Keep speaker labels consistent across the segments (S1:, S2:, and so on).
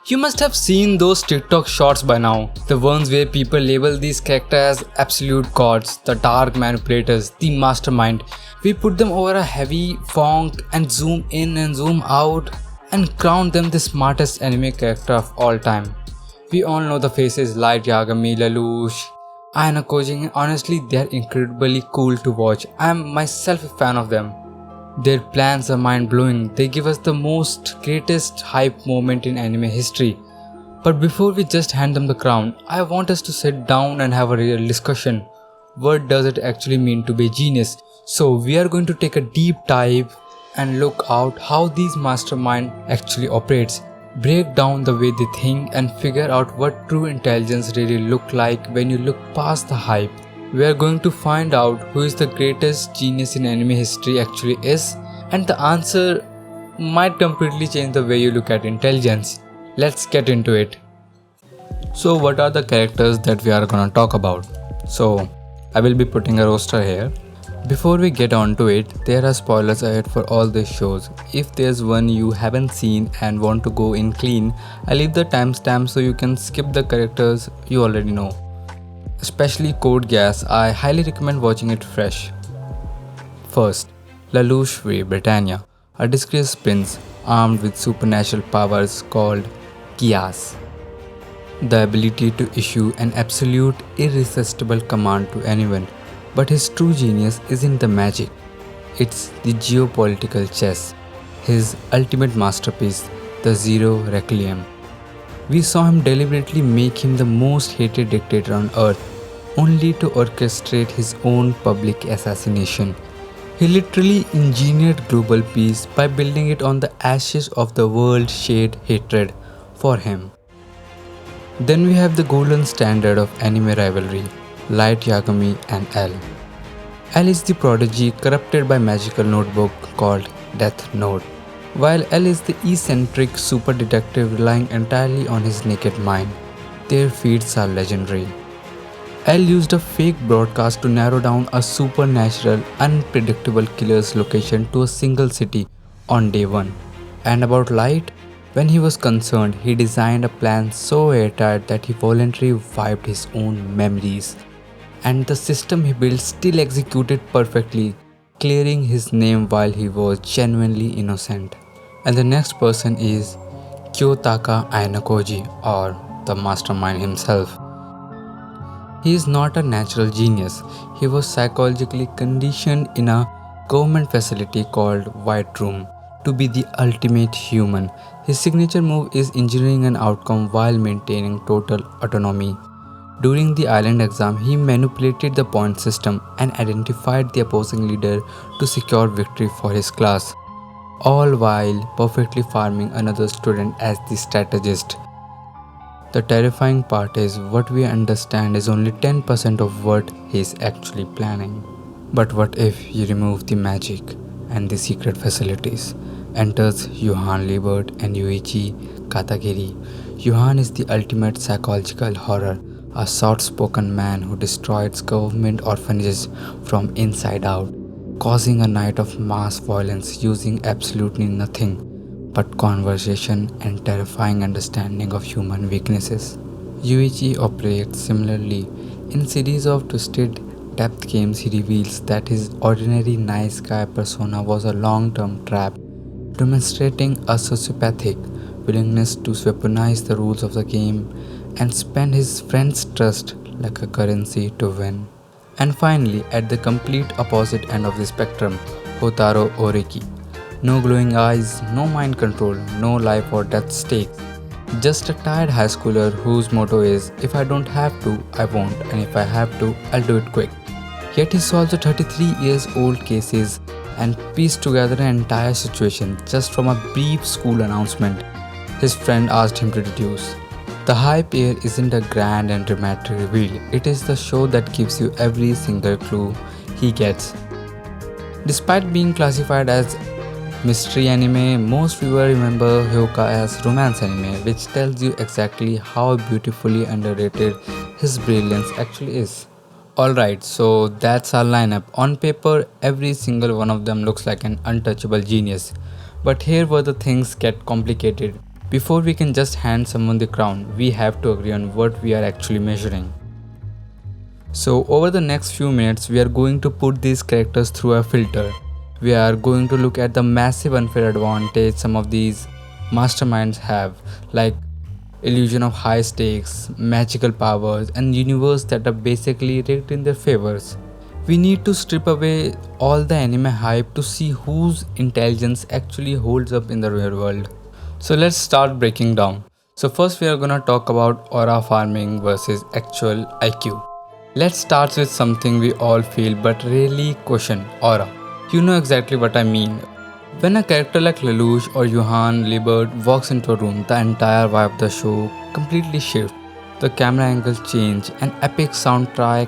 S1: You must have seen those TikTok shorts by now, the ones where people label these characters as absolute gods, the dark manipulators, the mastermind. We put them over a heavy font and zoom in and zoom out and crown them the smartest anime character of all time. We all know the faces like Yagami, Lelouch, Ayanokoji, and honestly they are incredibly cool to watch. I am myself a fan of them. Their plans are mind-blowing. They give us the most greatest hype moment in anime history. But before we just hand them the crown, I want us to sit down and have a real discussion. What does it actually mean to be a genius? So we are going to take a deep dive and look out how these mastermind actually operates, break down the way they think and figure out what true intelligence really look like when you look past the hype. We are going to find out who is the greatest genius in anime history actually is, and the answer might completely change the way you look at intelligence. Let's get into it. So what are the characters that we are gonna talk about? So I will be putting a roster here. Before we get on to it, there are spoilers ahead for all these shows. If there's one you haven't seen and want to go in clean, I'll leave the timestamp so you can skip the characters you already know. Especially Code Geass, I highly recommend watching it fresh. First, Lelouch v Britannia, a disgraced prince armed with supernatural powers called Geass. The ability to issue an absolute irresistible command to anyone, but his true genius isn't the magic, it's the geopolitical chess, his ultimate masterpiece, the Zero Requiem. We saw him deliberately make him the most hated dictator on earth, only to orchestrate his own public assassination. He literally engineered global peace by building it on the ashes of the world-shared hatred for him. Then we have the golden standard of anime rivalry, Light Yagami and L. L is the prodigy corrupted by magical notebook called Death Note, while L is the eccentric super detective relying entirely on his naked mind. Their feats are legendary. L used a fake broadcast to narrow down a supernatural, unpredictable killer's location to a single city on day 1. And about Light, when he was concerned, he designed a plan so airtight that he voluntarily wiped his own memories. And the system he built still executed perfectly, clearing his name while he was genuinely innocent. And the next person is Kiyotaka Ayanokoji, or the mastermind himself. He is not a natural genius. He was psychologically conditioned in a government facility called White Room to be the ultimate human. His signature move is engineering an outcome while maintaining total autonomy. During the island exam, he manipulated the point system and identified the opposing leader to secure victory for his class, all while perfectly farming another student as the strategist. The terrifying part is what we understand is only 10% of what he is actually planning. But what if you remove the magic and the secret facilities? Enters Johan Liebert and Yuichi Katagiri. Johan is the ultimate psychological horror, a soft-spoken man who destroys government orphanages from inside out, causing a night of mass violence using absolutely nothing but conversation and terrifying understanding of human weaknesses. Yuichi operates similarly. In series of twisted depth games, he reveals that his ordinary nice guy persona was a long-term trap, demonstrating a sociopathic willingness to weaponize the rules of the game and spend his friend's trust like a currency to win. And finally, at the complete opposite end of the spectrum, Houtarou Oreki. No glowing eyes, no mind control, no life or death stakes. Just a tired high schooler whose motto is, if I don't have to, I won't, and if I have to, I'll do it quick. Yet he solves the 33 years old cases and pieced together an entire situation just from a brief school announcement his friend asked him to deduce. The hype here isn't a grand and dramatic reveal, it is the show that gives you every single clue he gets. Despite being classified as mystery anime, most viewers remember Hyouka as romance anime, which tells you exactly how beautifully underrated his brilliance actually is. Alright, so that's our lineup. On paper, every single one of them looks like an untouchable genius. But here where the things get complicated. Before we can just hand someone the crown, we have to agree on what we are actually measuring. So over the next few minutes, we are going to put these characters through a filter. We are going to look at the massive unfair advantage some of these masterminds have, like illusion of high stakes, magical powers, and universe that are basically rigged in their favors. We need to strip away all the anime hype to see whose intelligence actually holds up in the real world. So let's start breaking down. So first we are gonna talk about aura farming versus actual IQ. Let's start with something we all feel but rarely question, aura. You know exactly what I mean. When a character like Lelouch or Johan, Liebert walks into a room, the entire vibe of the show completely shifts. The camera angles change, an epic soundtrack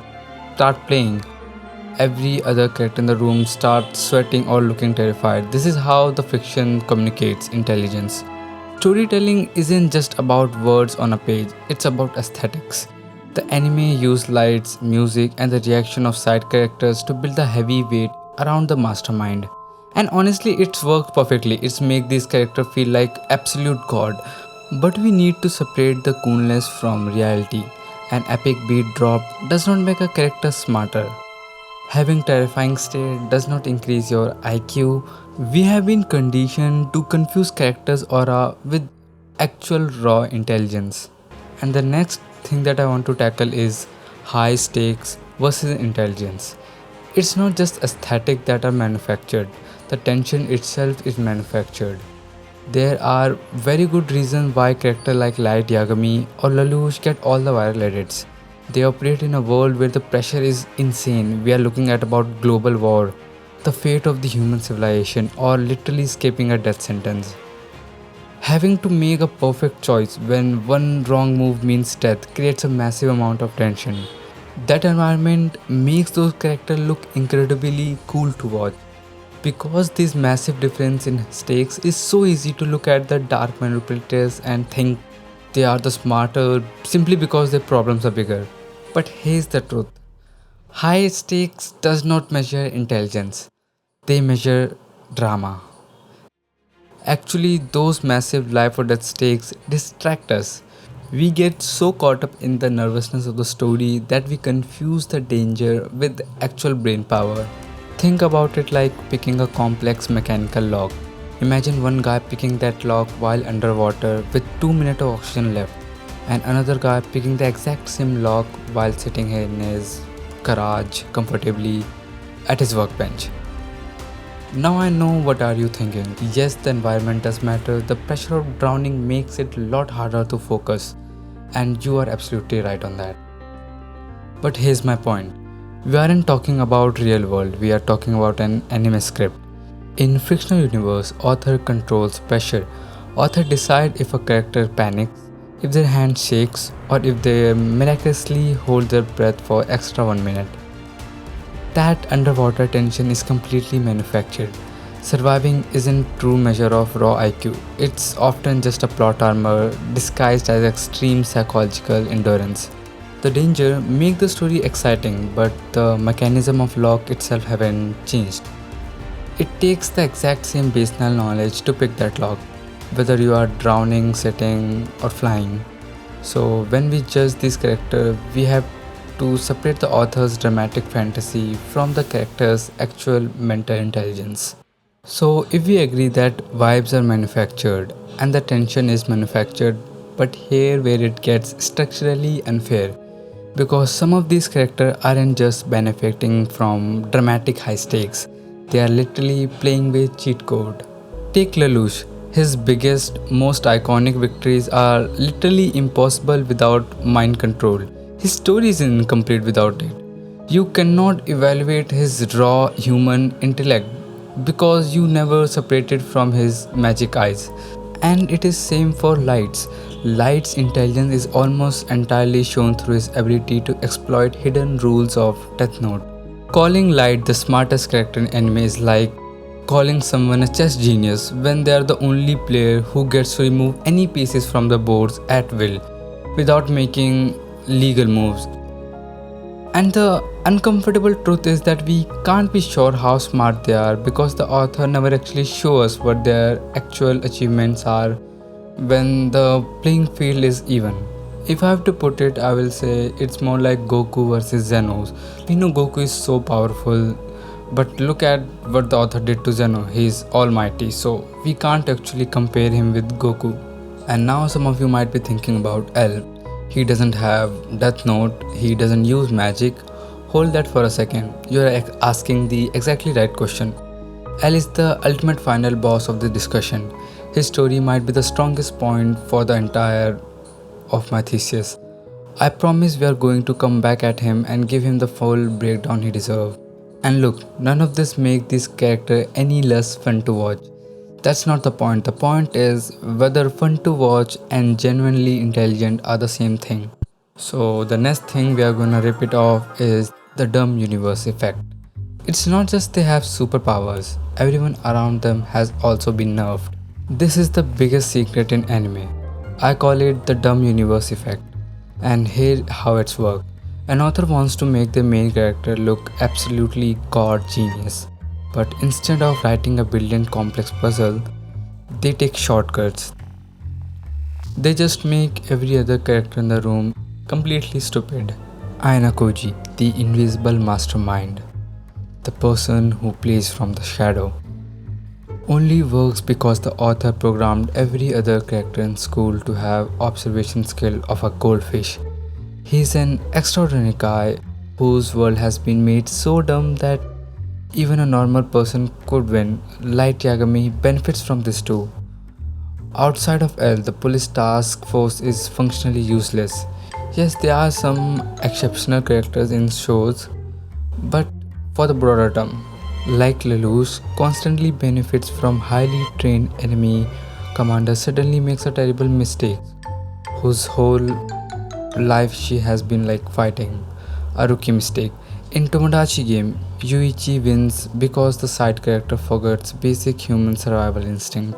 S1: start playing. Every other character in the room starts sweating or looking terrified. This is how the fiction communicates intelligence. Storytelling isn't just about words on a page, it's about aesthetics. The anime used lights, music, and the reaction of side characters to build the heavy weight around the mastermind. And honestly, it's worked perfectly. It's make these characters feel like absolute god. But we need to separate the coolness from reality. An epic beat drop does not make a character smarter. Having terrifying stare does not increase your IQ. We have been conditioned to confuse characters' aura with actual raw intelligence. And the next thing that I want to tackle is high stakes versus intelligence. It's not just aesthetic that are manufactured, the tension itself is manufactured. There are very good reasons why characters like Light Yagami or Lelouch get all the viral edits. They operate in a world where the pressure is insane. We are looking at about global war, the fate of the human civilization, or literally escaping a death sentence. Having to make a perfect choice when one wrong move means death creates a massive amount of tension. That environment makes those characters look incredibly cool to watch. Because this massive difference in stakes, is so easy to look at the dark manipulators and think they are the smarter simply because their problems are bigger. But here's the truth. High stakes does not measure intelligence. They measure drama. Actually, those massive life or death stakes distract us. We get so caught up in the nervousness of the story that we confuse the danger with actual brain power. Think about it like picking a complex mechanical lock. Imagine one guy picking that lock while underwater with 2 minutes of oxygen left, and another guy picking the exact same lock while sitting in his garage comfortably at his workbench. Now I know what are you thinking. Yes, the environment does matter. The pressure of drowning makes it a lot harder to focus, and you are absolutely right on that. But here's my point. We aren't talking about real world, we are talking about an anime script. In fictional universe, author controls pressure. Author decide if a character panics, if their hand shakes, or if they miraculously hold their breath for extra 1 minute. That underwater tension is completely manufactured. Surviving isn't true measure of raw IQ. It's often just a plot armor disguised as extreme psychological endurance. The danger make the story exciting, but the mechanism of lock itself haven't changed. It takes the exact same baseline knowledge to pick that lock, whether you are drowning, sitting, or flying. So when we judge this character, we have to separate the author's dramatic fantasy from the character's actual mental intelligence. So if we agree that vibes are manufactured and the tension is manufactured, but here where it gets structurally unfair, because some of these characters aren't just benefiting from dramatic high stakes, they are literally playing with cheat code. Take Lelouch. His biggest, most iconic victories are literally impossible without mind control. His story is incomplete without it. You cannot evaluate his raw human intellect because you never separated from his magic eyes. And it is same for Light's. Light's intelligence is almost entirely shown through his ability to exploit hidden rules of Death Note. Calling Light the smartest character in anime is like calling someone a chess genius when they are the only player who gets to remove any pieces from the boards at will without making legal moves. And the uncomfortable truth is that we can't be sure how smart they are because the author never actually shows us what their actual achievements are when the playing field is even. If I have to put it, I will say it's more like Goku versus Zenos. We know Goku is so powerful, but look at what the author did to Zeno. He is almighty, so we can't actually compare him with Goku. And now some of you might be thinking about L. He doesn't have Death Note, he doesn't use magic. Hold that for a second. You're asking the exactly right question. L is the ultimate final boss of the discussion. His story might be the strongest point for the entire of my thesis. I promise we are going to come back at him and give him the full breakdown he deserves. And look, none of this makes this character any less fun to watch. That's not the point. The point is whether fun to watch and genuinely intelligent are the same thing. So the next thing we are gonna rip it off is the dumb universe effect. It's not just they have superpowers, everyone around them has also been nerfed. This is the biggest secret in anime. I call it the dumb universe effect. And here how it's worked. An author wants to make the main character look absolutely god genius. But instead of writing a brilliant complex puzzle, they take shortcuts. They just make every other character in the room completely stupid. Ayanokoji, the invisible mastermind, the person who plays from the shadow, only works because the author programmed every other character in school to have observation skill of a goldfish. He's an extraordinary guy whose world has been made so dumb that even a normal person could win. Light Yagami benefits from this too. Outside of L, the police task force is functionally useless. Yes, there are some exceptional characters in shows, but for the broader term, like Lelouch constantly benefits from highly trained enemy commander suddenly makes a terrible mistake, whose whole life she has been like fighting. A rookie mistake. In Tomodachi game, Yuichi wins because the side character forgets basic human survival instinct.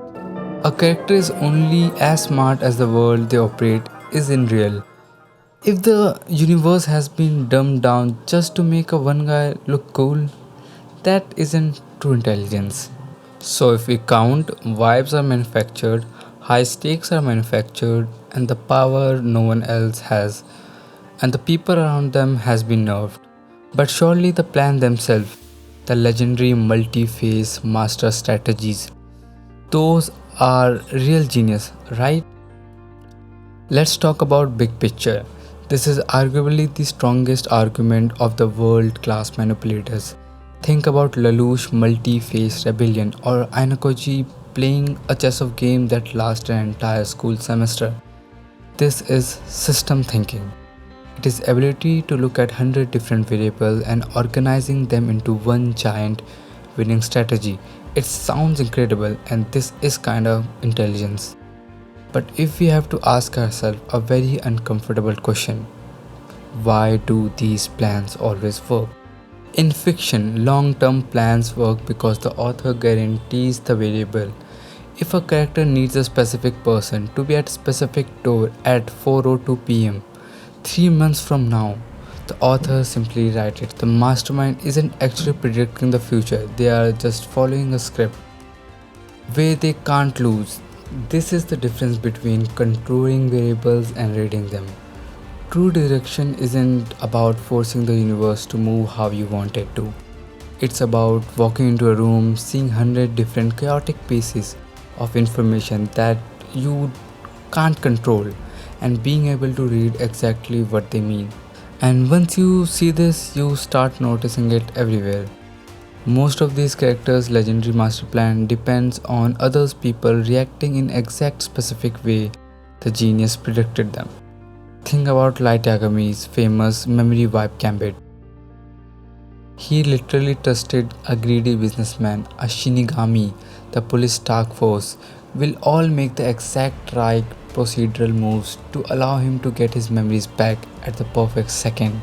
S1: A character is only as smart as the world they operate is in real. If the universe has been dumbed down just to make a one guy look cool, that isn't true intelligence. So if we count, vibes are manufactured, high stakes are manufactured, and the power no one else has, and the people around them has been nerfed. But surely the plan themselves, the legendary multi-phase master strategies, those are real genius, right? Let's talk about big picture. This is arguably the strongest argument of the world-class manipulators. Think about Lelouch multi-phase rebellion or Ayanokoji playing a chess of game that lasts an entire school semester. This is system thinking. It is ability to look at 100 different variables and organizing them into one giant winning strategy. It sounds incredible and this is kind of intelligence. But if we have to ask ourselves a very uncomfortable question, why do these plans always work? In fiction, long-term plans work because the author guarantees the variable. If a character needs a specific person to be at a specific door at 4:02 pm, 3 months from now, the author simply writes it. The mastermind isn't actually predicting the future, they are just following a script where they can't lose. This is the difference between controlling variables and reading them. True direction isn't about forcing the universe to move how you want it to. It's about walking into a room, seeing 100 different chaotic pieces of information that you can't control and being able to read exactly what they mean. And once you see this, you start noticing it everywhere. Most of these characters' legendary master plan depends on others people reacting in exact specific way the genius predicted them. Think about Light Yagami's famous memory wipe gambit. He literally trusted a greedy businessman, a Shinigami, the police task force, will all make the exact right procedural moves to allow him to get his memories back at the perfect second.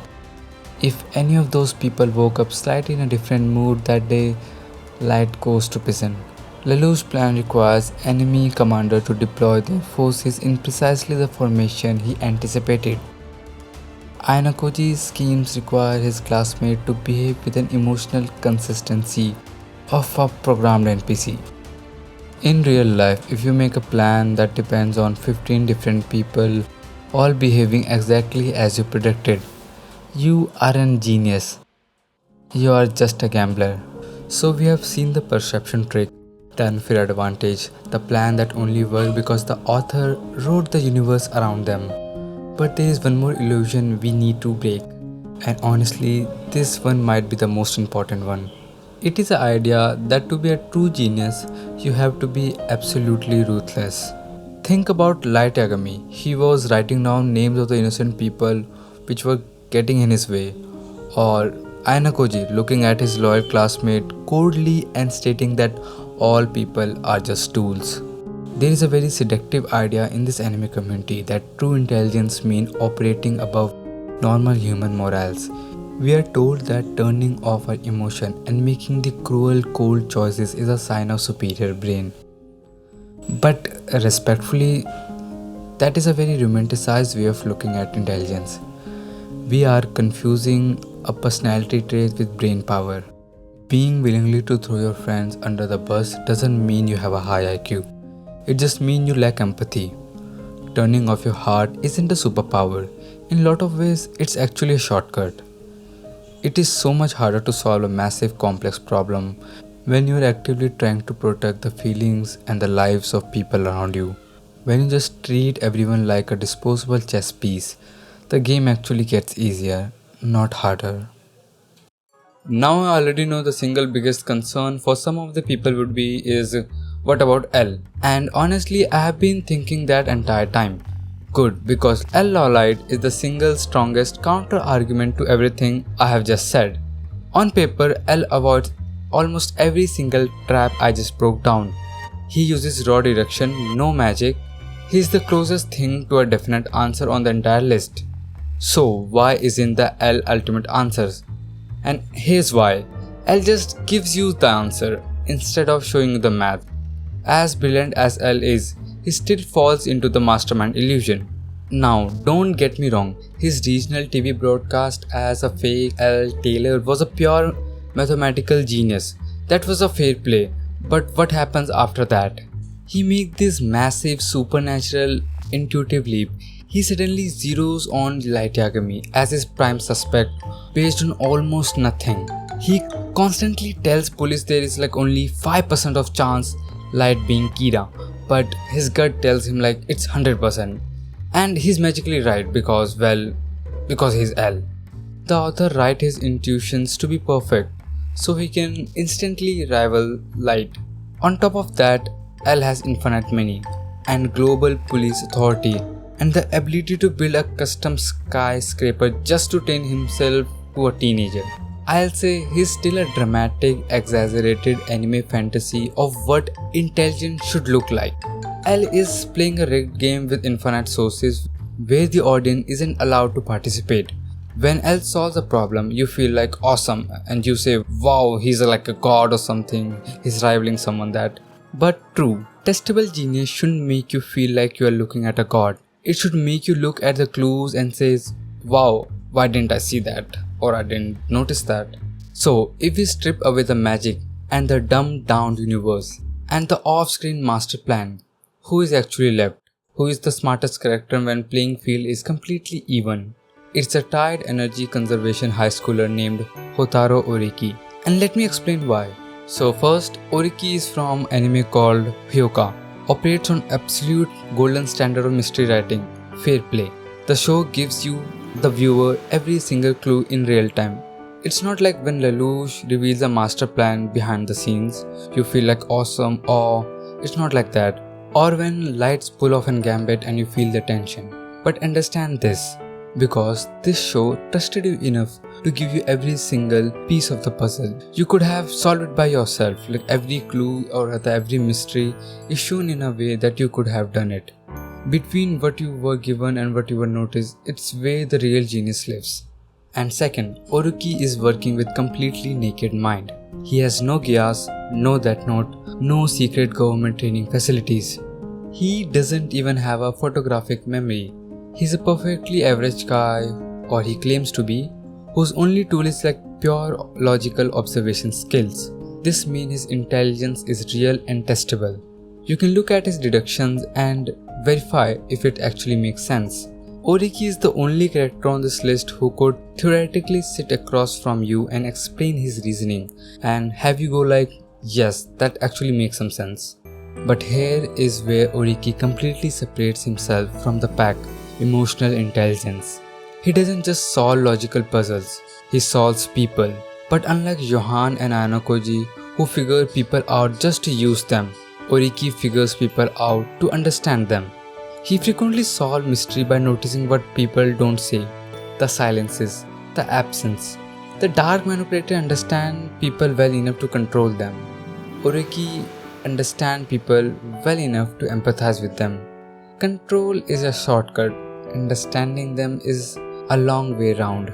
S1: If any of those people woke up slightly in a different mood that day, Light goes to prison. Lelouch's plan requires enemy commander to deploy their forces in precisely the formation he anticipated. Ayanokoji's schemes require his classmate to behave with an emotional consistency of a programmed NPC. In real life, if you make a plan that depends on 15 different people all behaving exactly as you predicted, you are a genius. You are just a gambler. So we have seen the perception trick, the unfair advantage, the plan that only worked because the author wrote the universe around them. But there is one more illusion we need to break. And honestly, this one might be the most important one. It is the idea that to be a true genius, you have to be absolutely ruthless. Think about Light Yagami. He was writing down names of the innocent people which were getting in his way. Or Ayanokoji looking at his loyal classmate coldly and stating that all people are just tools. There is a very seductive idea in this anime community that true intelligence means operating above normal human morals. We are told that turning off our emotion and making the cruel, cold choices is a sign of superior brain. But respectfully, that is a very romanticized way of looking at intelligence. We are confusing a personality trait with brain power. Being willingly to throw your friends under the bus doesn't mean you have a high IQ. It just means you lack empathy. Turning off your heart isn't a superpower. In a lot of ways, it's actually a shortcut. It is so much harder to solve a massive complex problem when you are actively trying to protect the feelings and the lives of people around you. When you just treat everyone like a disposable chess piece, the game actually gets easier, not harder. Now I already know the single biggest concern for some of the people would be is what about L? And honestly I have been thinking that entire time. Good, because Lawliet is the single strongest counter argument to everything I have just said. On paper, L avoids almost every single trap I just broke down. He uses raw deduction, no magic. He is the closest thing to a definite answer on the entire list. So why isn't the L ultimate answers? And here's why. L just gives you the answer instead of showing you the math. As brilliant as L is, he still falls into the mastermind illusion. Now, don't get me wrong, his regional TV broadcast as a fake L Taylor was a pure mathematical genius. That was a fair play, but what happens after that? He makes this massive supernatural intuitive leap. He suddenly zeroes on Light Yagami as his prime suspect based on almost nothing. He constantly tells police there is like only 5% of chance Light being Kira, but his gut tells him like it's 100%. And he's magically right because he's L. The author writes his intuitions to be perfect, so he can instantly rival Light. On top of that, L has infinite money and global police authority and the ability to build a custom skyscraper just to train himself to a teenager. I'll say he's still a dramatic, exaggerated anime fantasy of what intelligence should look like. L is playing a rigged game with infinite sources where the audience isn't allowed to participate. When L solves a problem, you feel like awesome and you say, wow, he's like a god or something, he's rivaling someone that. But true, testable genius shouldn't make you feel like you are looking at a god. It should make you look at the clues and says, wow, why didn't I see that? Or I didn't notice that. So, if we strip away the magic and the dumbed down universe and the off-screen master plan, who is actually left? Who is the smartest character when playing field is completely even? It's a tired energy conservation high schooler named Houtarou Oreki. And let me explain why. So first, Oreki is from anime called Hyouka. Operates on absolute golden standard of mystery writing, fair play. The show gives you, the viewer, every single clue in real time. It's not like when Lelouch reveals a master plan behind the scenes, you feel like awesome, or it's not like that. Or when lights pull off an gambit and you feel the tension. But understand this, because this show trusted you enough to give you every single piece of the puzzle. You could have solved it by yourself, like every clue or every mystery is shown in a way that you could have done it. Between what you were given and what you were noticed, it's where the real genius lives. And second, Oreki is working with completely naked mind. He has no Geass, no Death Note, no secret government training facilities. He doesn't even have a photographic memory. He's a perfectly average guy, or he claims to be, whose only tool is like pure logical observation skills. This means his intelligence is real and testable. You can look at his deductions and verify if it actually makes sense. Oreki is the only character on this list who could theoretically sit across from you and explain his reasoning and have you go like, yes, that actually makes some sense. But here is where Oreki completely separates himself from the pack: emotional intelligence. He doesn't just solve logical puzzles, he solves people. But unlike Johan and Ayanokoji, who figure people out just to use them, Oreki figures people out to understand them. He frequently solves mystery by noticing what people don't say, the silences, the absence. The dark manipulator understands people well enough to control them. Oreki understands people well enough to empathize with them. Control is a shortcut, understanding them is a long way round.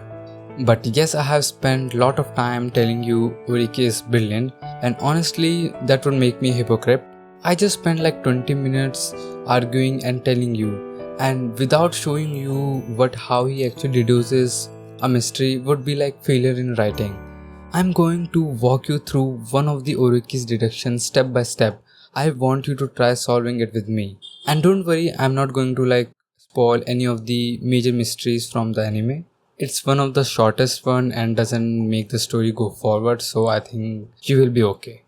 S1: But yes, I have spent a lot of time telling you Oreki is brilliant, and honestly that would make me a hypocrite. I just spent like 20 minutes arguing and telling you, and without showing you how he actually deduces a mystery would be like failure in writing. I'm going to walk you through one of the Oreki's deductions step by step. I want you to try solving it with me. And don't worry, I'm not going to spoil any of the major mysteries from the anime. It's one of the shortest one and doesn't make the story go forward, so I think you will be okay.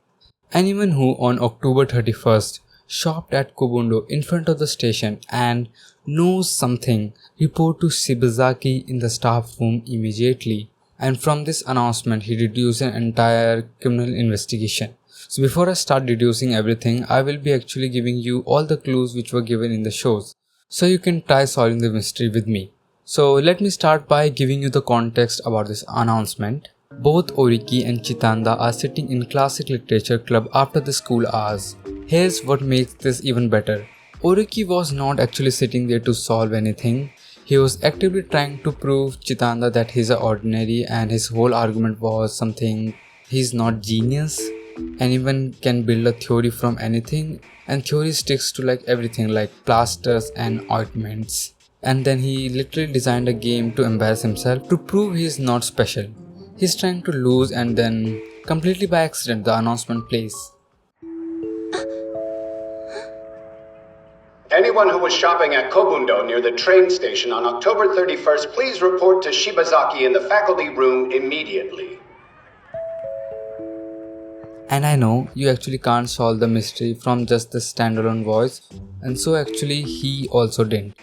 S1: Anyone who on October 31st shopped at Kobundo in front of the station and knows something, report to Shibazaki in the staff room immediately. And from this announcement, he deduced an entire criminal investigation. So before I start deducing everything, I will be actually giving you all the clues which were given in the shows, so you can try solving the mystery with me. So let me start by giving you the context about this announcement. Both Oreki and Chitanda are sitting in classic literature club after the school hours. Here's what makes this even better. Oreki was not actually sitting there to solve anything. He was actively trying to prove Chitanda that he's ordinary, and his whole argument was something: he's not genius. Anyone can build a theory from anything, and theory sticks to everything like plasters and ointments. And then he literally designed a game to embarrass himself to prove he's not special. He's trying to lose, and then completely by accident the announcement plays.
S2: Anyone who was shopping at Kobundo near the train station on October 31st, please report to Shibazaki in the faculty room immediately.
S1: And I know you actually can't solve the mystery from just the standalone voice, and so actually he also didn't.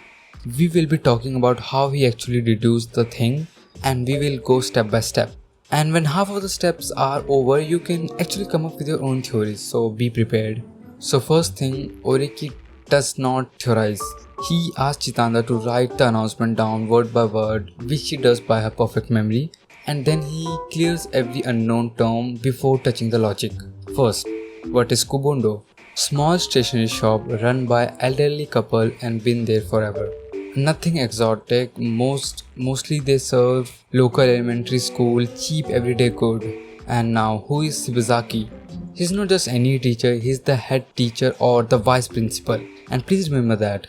S1: We will be talking about how he actually deduced the thing, and we will go step by step. And when half of the steps are over, you can actually come up with your own theories, so be prepared. So first thing, Oreki does not theorize. He asks Chitanda to write the announcement down word by word, which she does by her perfect memory, and then he clears every unknown term before touching the logic. First, what is Kobundo? Small stationery shop run by elderly couple and been there forever. Nothing exotic, mostly they serve local elementary school, cheap everyday good. And now, who is Shibazaki? He's not just any teacher, he's the head teacher or the vice principal. And please remember that.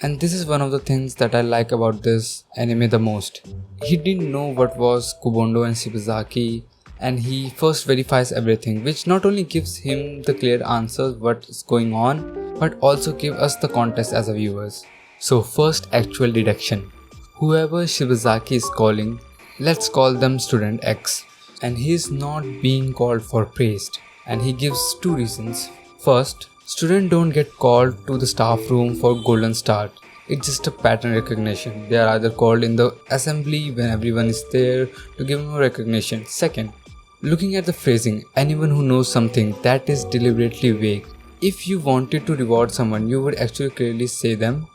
S1: And this is one of the things that I like about this anime the most. He didn't know what was Kobundo and Shibazaki, and he first verifies everything, which not only gives him the clear answers what is going on, but also give us the context as a viewers. So first actual deduction. Whoever Shibazaki is calling, let's call them student X. And he is not being called for praise. And he gives two reasons. First, students don't get called to the staff room for golden start. It's just a pattern recognition. They are either called in the assembly when everyone is there to give them a recognition. Second, looking at the phrasing, anyone who knows something that is deliberately vague. If you wanted to reward someone, you would actually clearly say them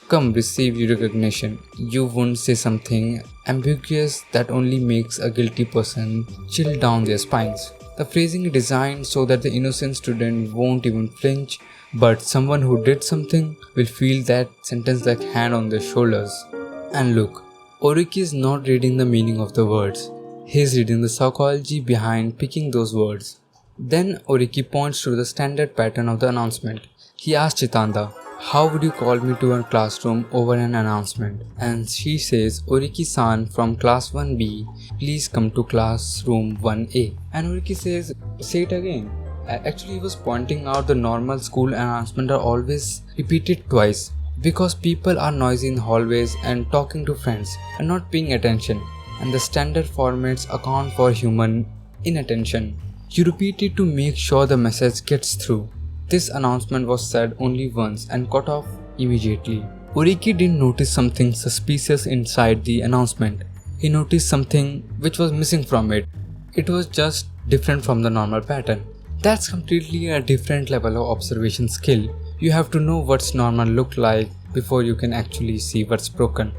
S1: come receive your recognition. You wouldn't say something ambiguous that only makes a guilty person chill down their spines. The phrasing is designed so that the innocent student won't even flinch, but someone who did something will feel that sentence like hand on their shoulders. And look, Oreki is not reading the meaning of the words. He is reading the psychology behind picking those words. Then Oreki points to the standard pattern of the announcement. He asks Chitanda, how would you call me to a classroom over an announcement? And she says, Oreki-san from class 1B, please come to classroom 1A. And Oreki says, say it again. Actually, he was pointing out the normal school announcements are always repeated twice because people are noisy in hallways and talking to friends and not paying attention, and the standard formats account for human inattention. You repeat it to make sure the message gets through. This announcement was said only once and cut off immediately. Oreki didn't notice something suspicious inside the announcement. He noticed something which was missing from it. It was just different from the normal pattern. That's completely a different level of observation skill. You have to know what's normal look like before you can actually see what's broken.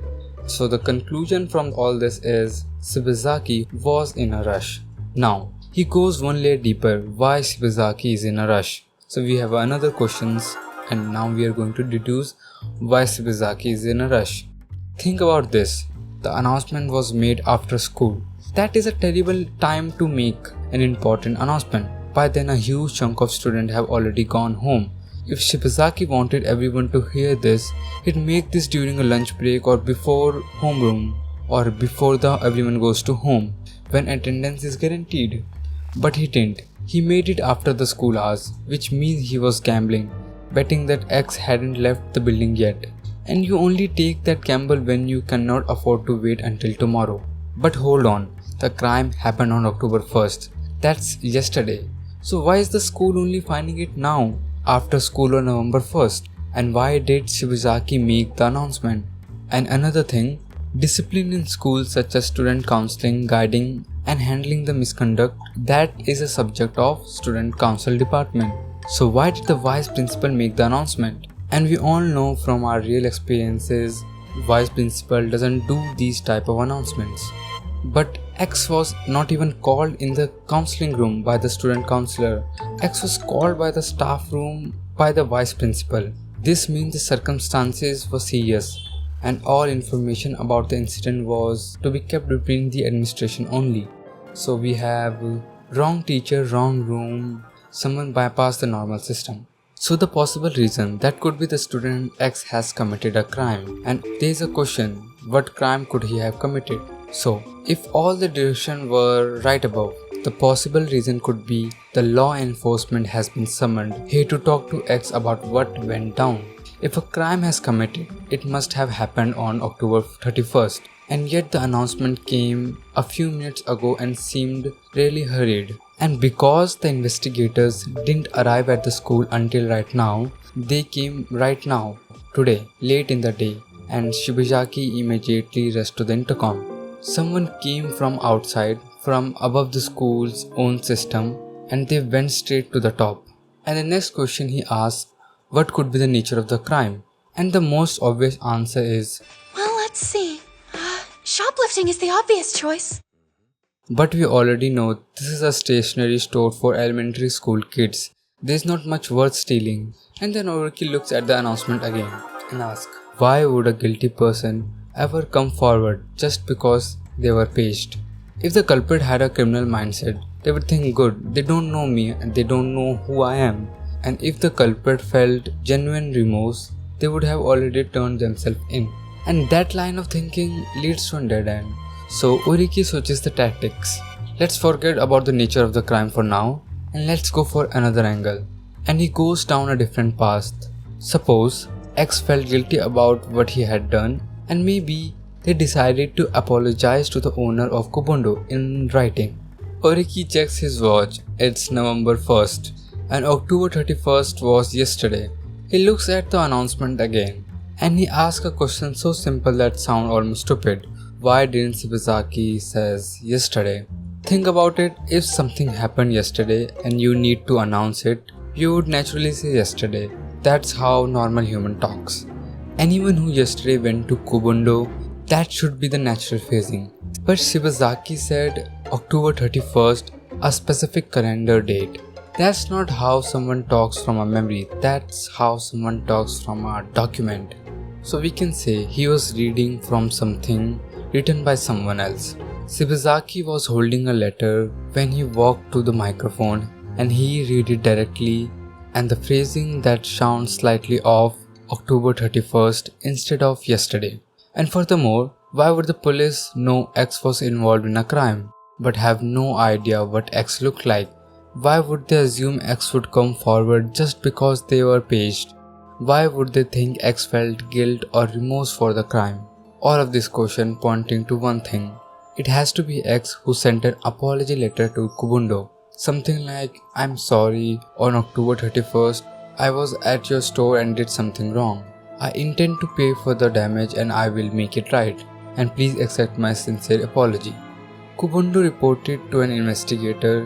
S1: So the conclusion from all this is Shibazaki was in a rush. Now, he goes one layer deeper, why Shibazaki is in a rush. So we have another questions and now we are going to deduce why Shibazaki is in a rush. Think about this. The announcement was made after school. That is a terrible time to make an important announcement. By then a huge chunk of students have already gone home. If Shibazaki wanted everyone to hear this, he'd make this during a lunch break or before homeroom or before everyone goes to home when attendance is guaranteed. But he didn't. He made it after the school hours, which means he was gambling, betting that X hadn't left the building yet. And you only take that gamble when you cannot afford to wait until tomorrow. But hold on, the crime happened on October 1st. That's yesterday. So why is the school only finding it now, after school on November 1st? And why did Shibazaki make the announcement? And another thing, discipline in schools such as student counseling, guiding and handling the misconduct, that is a subject of student council department. So why did the vice principal make the announcement? And we all know from our real experiences, vice principal doesn't do these type of announcements. But X was not even called in the counseling room by the student counselor. X was called by the staff room by the vice principal. This means the circumstances were serious and all information about the incident was to be kept between the administration only. So we have wrong teacher, wrong room, someone bypassed the normal system. So the possible reason that could be the student X has committed a crime, and there is a question, what crime could he have committed? So if all the directions were right above, the possible reason could be the law enforcement has been summoned here to talk to X about what went down. If a crime has committed, it must have happened on October 31st, and yet the announcement came a few minutes ago and seemed really hurried. And because the investigators didn't arrive at the school until right now, they came right now, today, late in the day, and Shibazaki immediately rushed to the intercom. Someone came from outside, from above the school's own system, and they went straight to the top. And the next question he asked, what could be the nature of the crime? And the most obvious answer is,
S3: well, let's see. Shoplifting is the obvious choice.
S1: But we already know this is a stationery store for elementary school kids. There's not much worth stealing. And then Oreki looks at the announcement again and asks, why would a guilty person ever come forward just because they were paged? If the culprit had a criminal mindset, they would think, good, they don't know me and they don't know who I am. And if the culprit felt genuine remorse, they would have already turned themselves in. And that line of thinking leads to a dead end. So Oreki switches the tactics. Let's forget about the nature of the crime for now and let's go for another angle. And he goes down a different path. Suppose X felt guilty about what he had done and maybe they decided to apologize to the owner of Kobondo in writing. Oreki checks his watch. It's November 1st and October 31st was yesterday. He looks at the announcement again and he asks a question so simple that sounds almost stupid. Why didn't Shibazaki says yesterday? Think about it, if something happened yesterday and you need to announce it, you would naturally say yesterday. That's how normal human talks. Anyone who yesterday went to Kobondo, that should be the natural phrasing. But Shibazaki said October 31st, a specific calendar date. That's not how someone talks from a memory, that's how someone talks from a document. So we can say he was reading from something written by someone else. Shibazaki was holding a letter when he walked to the microphone and he read it directly and the phrasing that sounds slightly off, October 31st instead of yesterday. And furthermore, why would the police know X was involved in a crime but have no idea what X looked like? Why would they assume X would come forward just because they were paged? Why would they think X felt guilt or remorse for the crime? All of this question pointing to one thing. It has to be X who sent an apology letter to Kubundo. Something like, "I'm sorry, on October 31st, I was at your store and did something wrong. I intend to pay for the damage and I will make it right. And please accept my sincere apology." Kubundo reported to an investigator,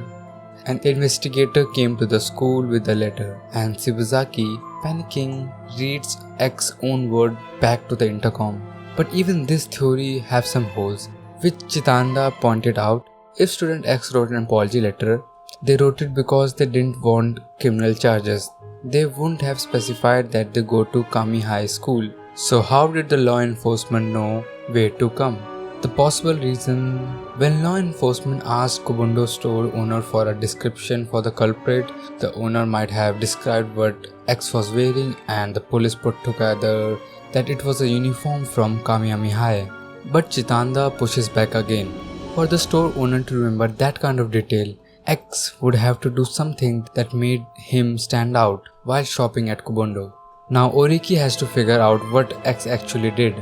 S1: and the investigator came to the school with the letter, and Shibazaki, panicking, reads X's own word back to the intercom. But even this theory has some holes, which Chitanda pointed out. If student X wrote an apology letter, they wrote it because they didn't want criminal charges. They wouldn't have specified that they go to Kami High School. So how did the law enforcement know where to come? The possible reason: when law enforcement asked Kubundo store owner for a description for the culprit, the owner might have described what X was wearing, and the police put together that it was a uniform from Kamiyami High. But Chitanda pushes back again. For the store owner to remember that kind of detail, X would have to do something that made him stand out while shopping at Kubundo. Now Oreki has to figure out what X actually did.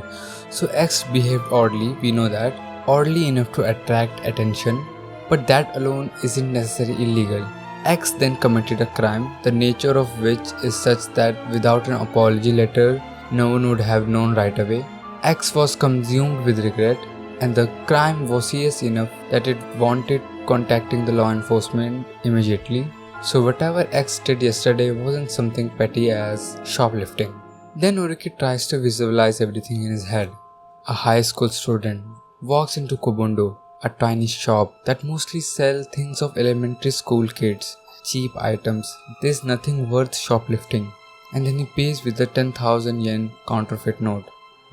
S1: So X behaved oddly, we know that, oddly enough to attract attention, but that alone isn't necessarily illegal. X then committed a crime, the nature of which is such that without an apology letter, no one would have known right away. X was consumed with regret, and the crime was serious enough that it wanted contacting the law enforcement immediately. So whatever X did yesterday wasn't something petty as shoplifting. Then Oreki tries to visualize everything in his head. A high school student walks into Kubundo, a tiny shop that mostly sells things of elementary school kids, cheap items. There's nothing worth shoplifting. And then he pays with a 10,000 yen counterfeit note.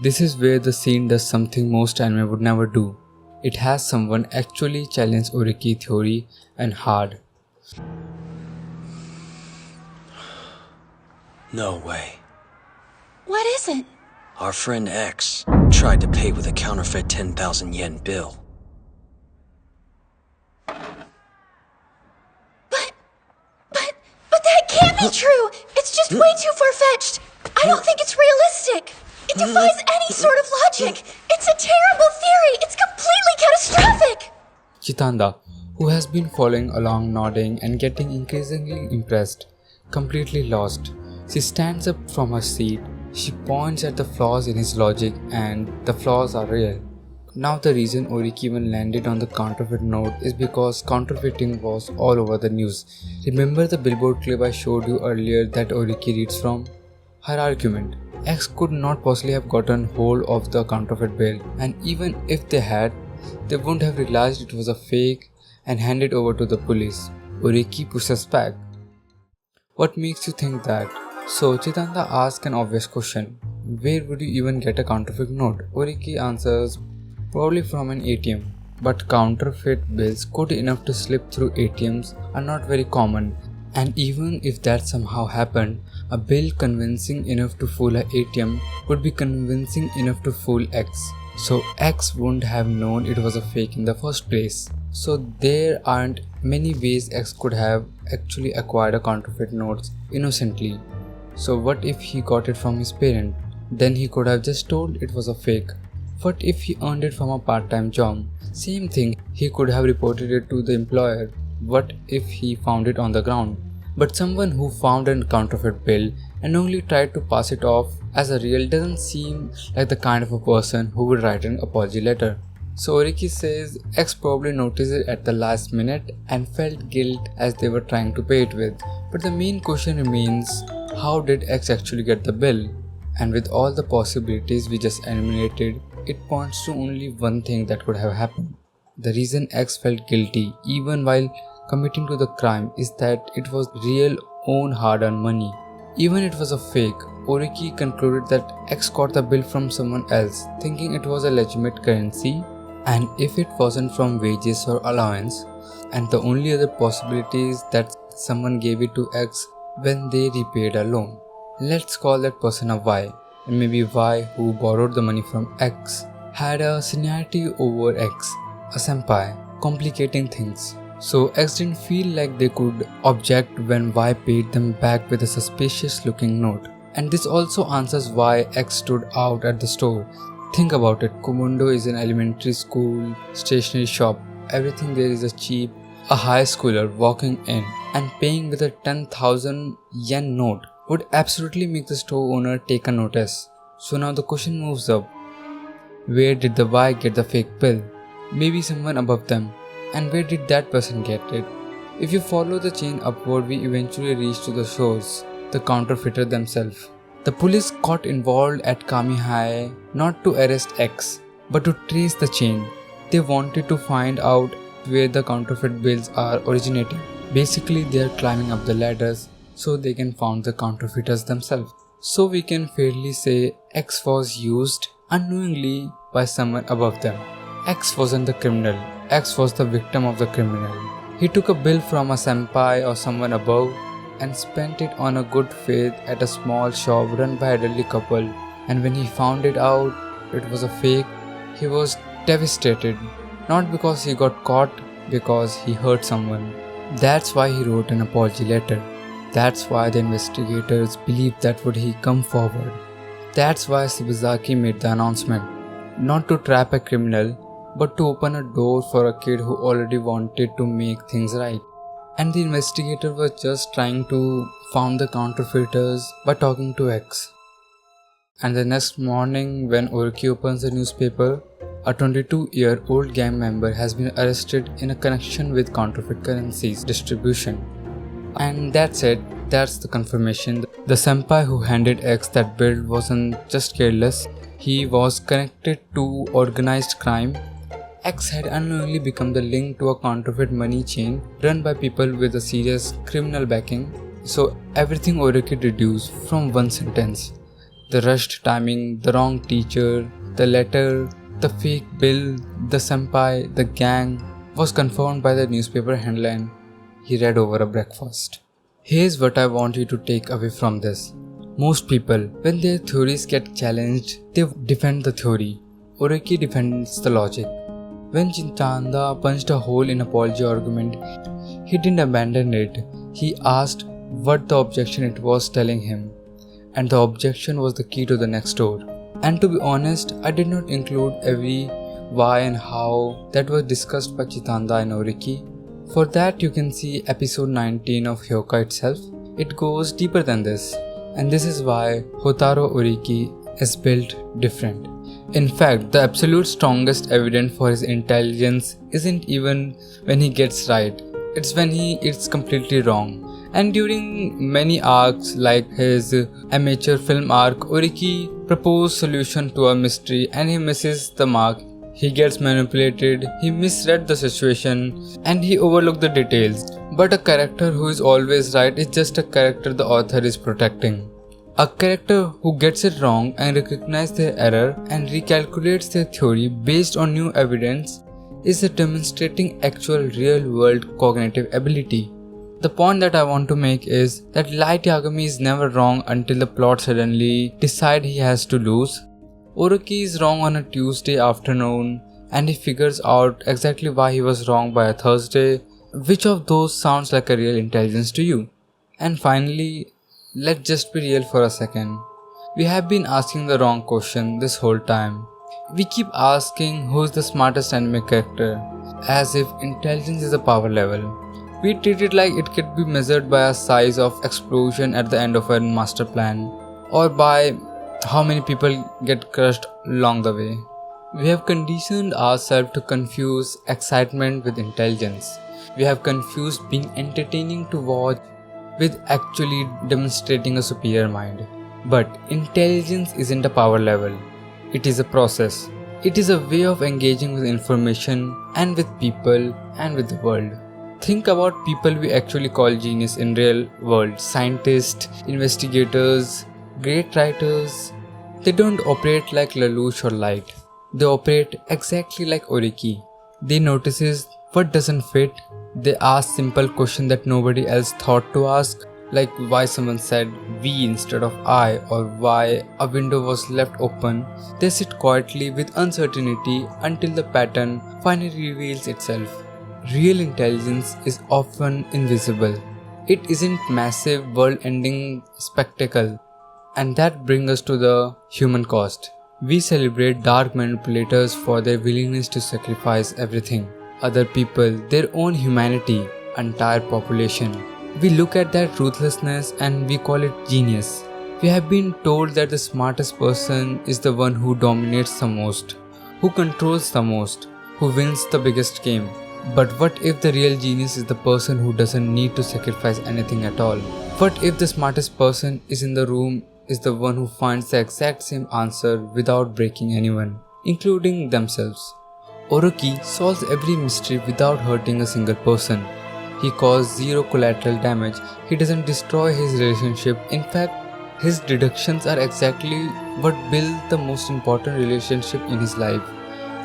S1: This is where the scene does something most anime would never do. It has someone actually challenge Oreki theory and hard.
S4: No way.
S3: What is it?
S4: Our friend X tried to pay with a counterfeit 10,000 yen bill.
S3: But that can't be true! It's just way too far-fetched! I don't think it's realistic! It defies any sort of logic! It's a terrible theory! It's completely catastrophic!
S1: Chitanda, who has been following along, nodding and getting increasingly impressed, completely lost. She stands up from her seat. She points at the flaws in his logic, and the flaws are real. Now the reason Oreki even landed on the counterfeit note is because counterfeiting was all over the news. Remember the billboard clip I showed you earlier that Oreki reads from? Her argument: X could not possibly have gotten hold of the counterfeit bill, and even if they had, they wouldn't have realized it was a fake and handed over to the police. Oreki pushes back. What makes you think that? So Chitanda asks an obvious question. Where would you even get a counterfeit note? Oreki answers, probably from an ATM. But counterfeit bills good enough to slip through ATMs are not very common. And even if that somehow happened, a bill convincing enough to fool an ATM would be convincing enough to fool X. So X wouldn't have known it was a fake in the first place. So there aren't many ways X could have actually acquired a counterfeit notes innocently. So what if he got it from his parent? Then he could have just told it was a fake. What if he earned it from a part-time job? Same thing, he could have reported it to the employer. What if he found it on the ground? But someone who found a counterfeit bill and only tried to pass it off as a real doesn't seem like the kind of a person who would write an apology letter. So Oreki says X probably noticed it at the last minute and felt guilt as they were trying to pay it with. But the main question remains, how did X actually get the bill? And with all the possibilities we just enumerated, it points to only one thing that could have happened. The reason X felt guilty even while committing to the crime is that it was real own hard-earned money. Even if it was a fake, Oreki concluded that X got the bill from someone else, thinking it was a legitimate currency, and if it wasn't from wages or allowance, and the only other possibility is that someone gave it to X when they repaid a loan. Let's call that person a Y, and maybe Y, who borrowed the money from X, had a seniority over X, a senpai, complicating things. So X didn't feel like they could object when Y paid them back with a suspicious looking note. And this also answers why X stood out at the store. Think about it, Kobundo is an elementary school, stationery shop, everything there is cheap. A high schooler walking in and paying with a 10,000 yen note would absolutely make the store owner take a notice. So now the question moves up. Where did the Y get the fake bill? Maybe someone above them. And where did that person get it? If you follow the chain upward, we eventually reach to the source, the counterfeiter themselves. The police got involved at Kami-High not to arrest X, but to trace the chain. They wanted to find out where the counterfeit bills are originating. Basically, they are climbing up the ladders so they can find the counterfeiters themselves. So we can fairly say X was used unknowingly by someone above them. X wasn't the criminal, X was the victim of the criminal. He took a bill from a senpai or someone above and spent it on a good faith at a small shop run by an elderly couple, and when he found it out it was a fake, he was devastated. Not because he got caught, because he hurt someone. That's why he wrote an apology letter. That's why the investigators believed that would he come forward. That's why Shibazaki made the announcement. Not to trap a criminal, but to open a door for a kid who already wanted to make things right. And the investigator was just trying to find the counterfeiters by talking to X. And the next morning, when Oreki opens the newspaper, a 22-year-old gang member has been arrested in a connection with counterfeit currencies distribution. And that's it, that's the confirmation. The senpai who handed X that bill wasn't just careless, he was connected to organized crime. X had unknowingly become the link to a counterfeit money chain run by people with a serious criminal backing. So everything Oreki deduced from one sentence. The rushed timing, the wrong teacher, the letter, the fake bill, the senpai, the gang was confirmed by the newspaper headline he read over a breakfast. Here's what I want you to take away from this. Most people, when their theories get challenged, they defend the theory. Oreki defends the logic. When Chintanda punched a hole in apology argument, he didn't abandon it. He asked what the objection it was telling him. And the objection was the key to the next door. And to be honest, I did not include every why and how that was discussed by Chitanda and Oreki. For that you can see episode 19 of Hyouka itself. It goes deeper than this. And this is why Houtarou Oreki is built different. In fact, the absolute strongest evidence for his intelligence isn't even when he gets right. It's when he is completely wrong. And during many arcs like his amateur film arc, Oreki proposed solution to a mystery and he misses the mark. He gets manipulated, he misread the situation and he overlooked the details. But a character who is always right is just a character the author is protecting. A character who gets it wrong and recognizes their error and recalculates their theory based on new evidence is demonstrating actual real-world cognitive ability. The point that I want to make is that Light Yagami is never wrong until the plot suddenly decides he has to lose. Oreki is wrong on a Tuesday afternoon and he figures out exactly why he was wrong by a Thursday. Which of those sounds like a real intelligence to you? And finally, let's just be real for a second. We have been asking the wrong question this whole time. We keep asking who's the smartest anime character, as if intelligence is a power level. We treat it like it could be measured by a size of explosion at the end of a master plan, or by how many people get crushed along the way. We have conditioned ourselves to confuse excitement with intelligence. We have confused being entertaining to watch with actually demonstrating a superior mind. But intelligence isn't a power level. It is a process. It is a way of engaging with information and with people and with the world. Think about people we actually call genius in real world. Scientists, investigators, great writers. They don't operate like Lelouch or Light. They operate exactly like Oreki. They notice what doesn't fit. They ask simple questions that nobody else thought to ask, like why someone said we instead of I, or why a window was left open. They sit quietly with uncertainty until the pattern finally reveals itself. real intelligence is often invisible. It isn't massive world-ending spectacle. And that brings us to the human cost. We celebrate dark manipulators for their willingness to sacrifice everything. Other people, their own humanity, entire population. We look at that ruthlessness and we call it genius. We have been told that the smartest person is the one who dominates the most, who controls the most, who wins the biggest game. But what if the real genius is the person who doesn't need to sacrifice anything at all? What if the smartest person is in the room is the one who finds the exact same answer without breaking anyone, including themselves? Oreki solves every mystery without hurting a single person. He causes zero collateral damage. He doesn't destroy his relationship. In fact, his deductions are exactly what build the most important relationship in his life.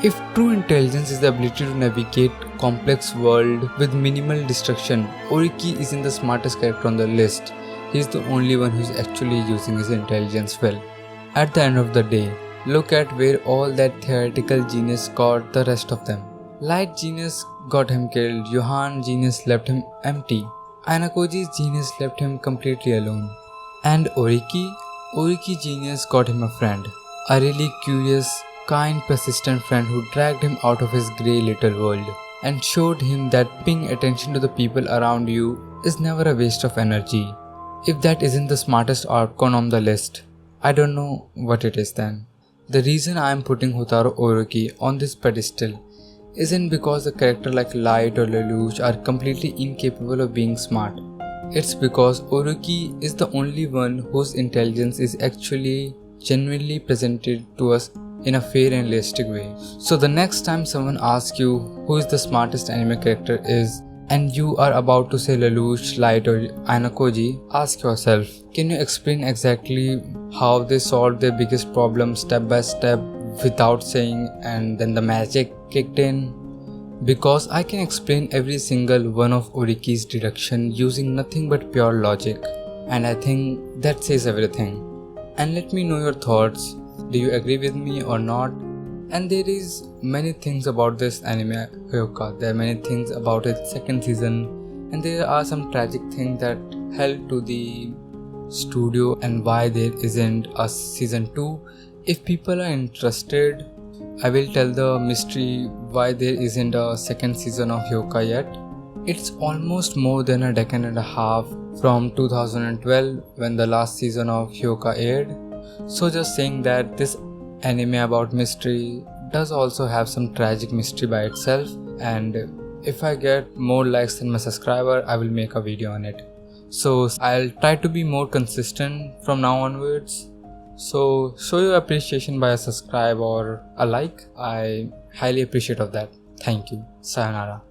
S1: If true intelligence is the ability to navigate complex world with minimal destruction, Oreki isn't the smartest character on the list. He is the only one who is actually using his intelligence well. At the end of the day, look at where all that theoretical genius got the rest of them. Light genius got him killed, Johan genius left him empty, Ayanokoji's genius left him completely alone. And Oreki genius got him a friend. A really curious, kind, persistent friend who dragged him out of his grey little world and showed him that paying attention to the people around you is never a waste of energy. If that isn't the smartest outcome on the list, I don't know what it is then. The reason I am putting Houtarou Oreki on this pedestal isn't because a character like Lawliet or Lelouch are completely incapable of being smart. It's because Oreki is the only one whose intelligence is actually genuinely presented to us in a fair and realistic way. So the next time someone asks you who is the smartest anime character is, and you are about to say Lelouch, Lawliet or Ayanokoji, ask yourself, can you explain exactly how they solved their biggest problem step by step without saying and then the magic kicked in? Because I can explain every single one of Oreki's deduction using nothing but pure logic, and I think that says everything. And let me know your thoughts. Do you agree with me or not? And there is many things about this anime Hyouka. There are many things about its second season, and there are some tragic things that held to the studio and why there isn't a season 2. If people are interested, I will tell the mystery why there isn't a second season of Hyouka yet. It's almost more than a decade and a half from 2012 when the last season of Hyouka aired. So just saying that this anime about mystery does also have some tragic mystery by itself, and if I get more likes than my subscriber, I will make a video on it. So I'll try to be more consistent from now onwards. So show your appreciation by a subscribe or a like. I highly appreciate of that. Thank you. Sayonara.